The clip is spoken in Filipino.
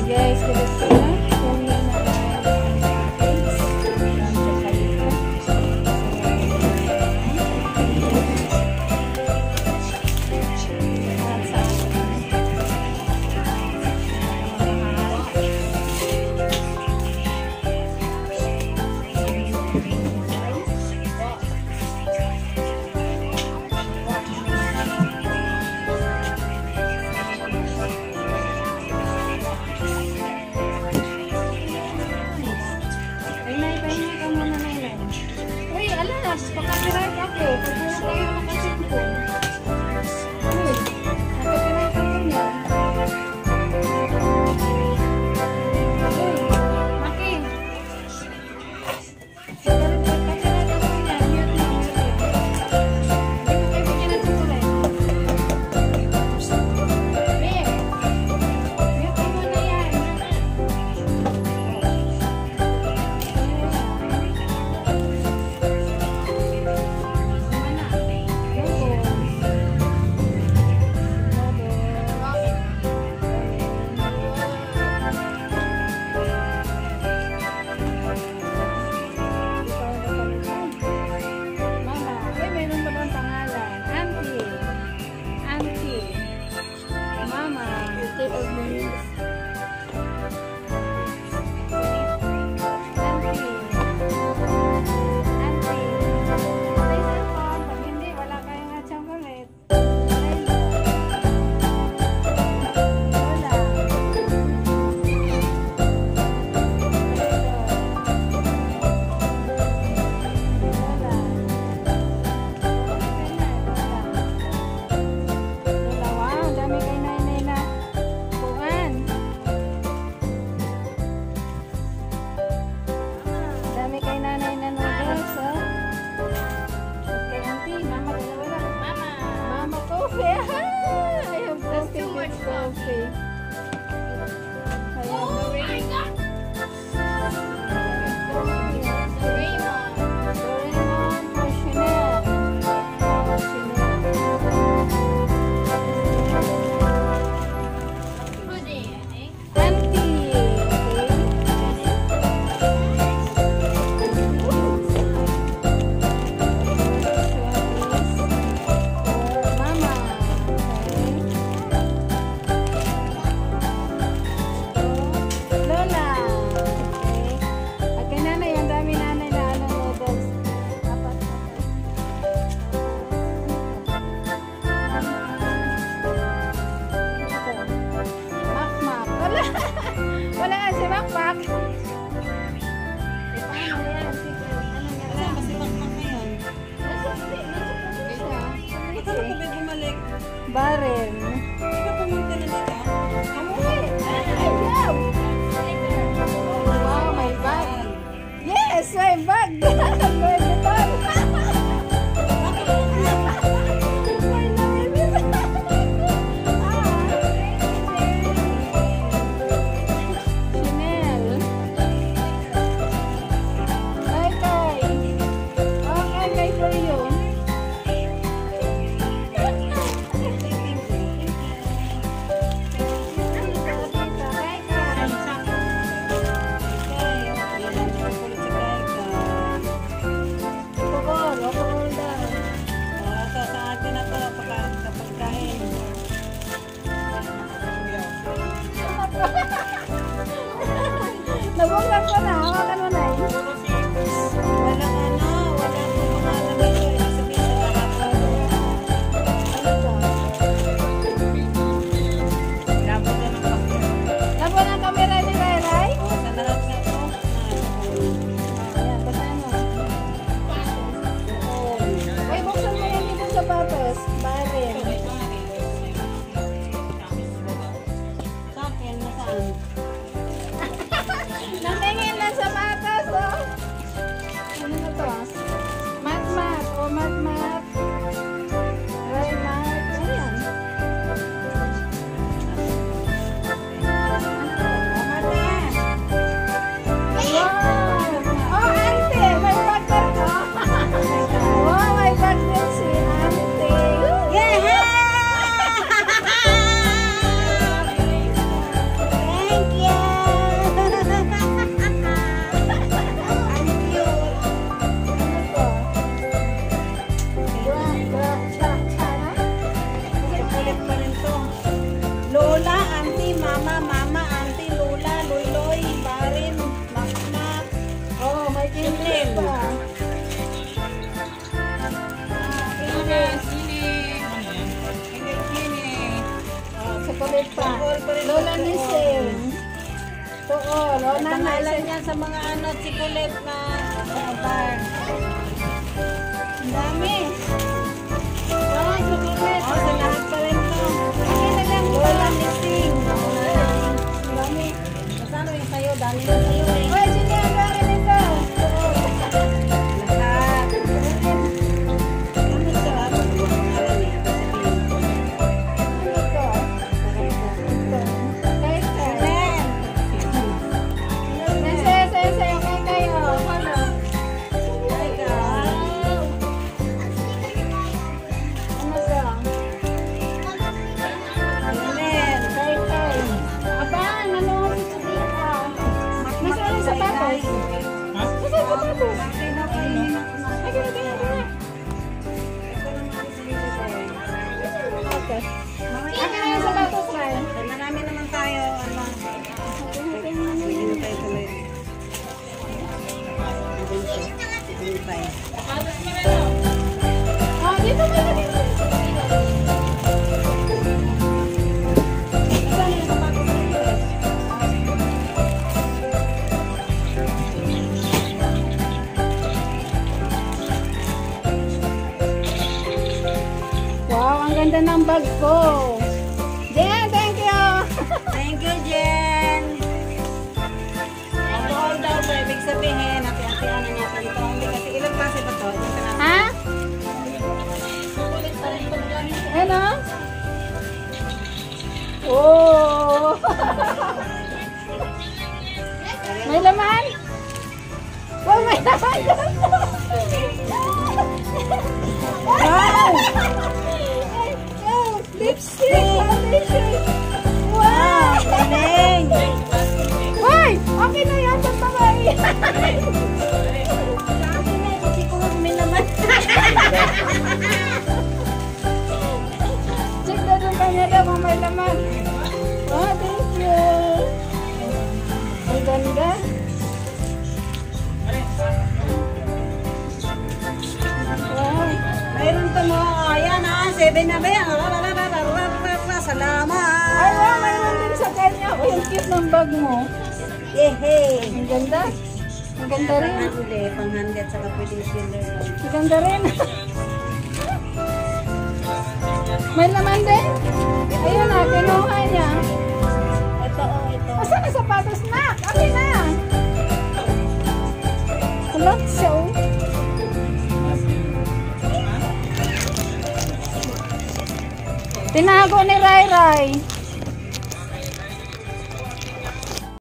guys, kasi yung pagka-copyright ako. Pag-uwi kayo nakasipon. Uy, nakapiright ako niya. Uy, Maki. Pagka-copyright ako niya. Mute mo, mute mo. Hindi ko kayo bigyan ng chocolate. Babe, mute mo na yan. Wala nga si Makmak. Paano yan? Ano si Makmak ngayon? Ba't ano ka ba bumalik? Baren. Hindi ka pumunta na nila? Kamuhi! Ayaw! Wow, may bag! Yes! May bag! Nabunggan ko na, hawakan mo na eh. Walang ano, walang pangalan nito. Sabihin sa harapan. Ano to? Labo ng camera ni Ray? Oo, sa narap na ito. Ayan, basahin mo. Uy, buksan mo yan dito sa patos. Barin. Sa akin, nasaan? Nangingin na sa matas, oh. Ano na to? Mat-mat, o mat-mat. Ray-mat. Ano yan? Mat-mat. Wow! Oh, ante! May bag na to. Wow, may bag din si ante. Yeah! Thank Lola Nising. Oo, Lola Pangalan Nising. yan sa mga ano, chocolate na bar. Ang dami. Oo, chocolate. Oh, sa lahat pa rin to. Akin na lang. Lola Nising. Ang dami. Kasano yung sayo? Dami na sayo eh. Uy, sige, ang gari nito. Lahat. Ano ito? Ano ito? Pangalan eh. Ito. Ito. Kahit Amen. nasa okay kayo. Ano? Ay, ka. Ano to? Amen. Tay-tay. Aba, nanonood ito dito. Nasaan yung sapatos? Nasaan yung sapatos? Bakit na kainin ako na? Ay, gano'n, gano'n, gano'n. Ito lang ako sa dito eh. Okay. Akin na yung sapatos, Ray. Ay, marami naman tayo. Ano? Pwede na tayo tuloy. Dito tayo. Oh, dito mo na dito. Saan yung sapatos na ito? Wow, ang ganda ng bag ko. Jen, thank you. Thank you, Jen. Alcohol daw ba? Ibig sabihin, hati-hatian na natin ito. Hindi kasi ilang klase ba ito? Ito na. Ha? Ano? Oh. May laman? Wow, may laman. Wow! Lipstick! Foundation! Wow! Galing! Hoy! Okay na yan sa babae. Sa akin na, kasi ko may naman. Check na doon kanya daw kung may laman. Oh, thank you. Ang ganda. Wow. Mayroon to mo. Ayan ah, 7 na ba yan? Salamat! Ay, wow, mayroon din sa kanya. Oh, yung cute ng bag mo. Yehey! Ang ganda. Ang ganda rin. Pang-hand at saka pwede silver. Ang ganda rin. May laman din. Ayun na, kinuha niya. Ito oh, ito. Asan na sapatos na? Akin na. Look, show. Tinago ni Rai Rai.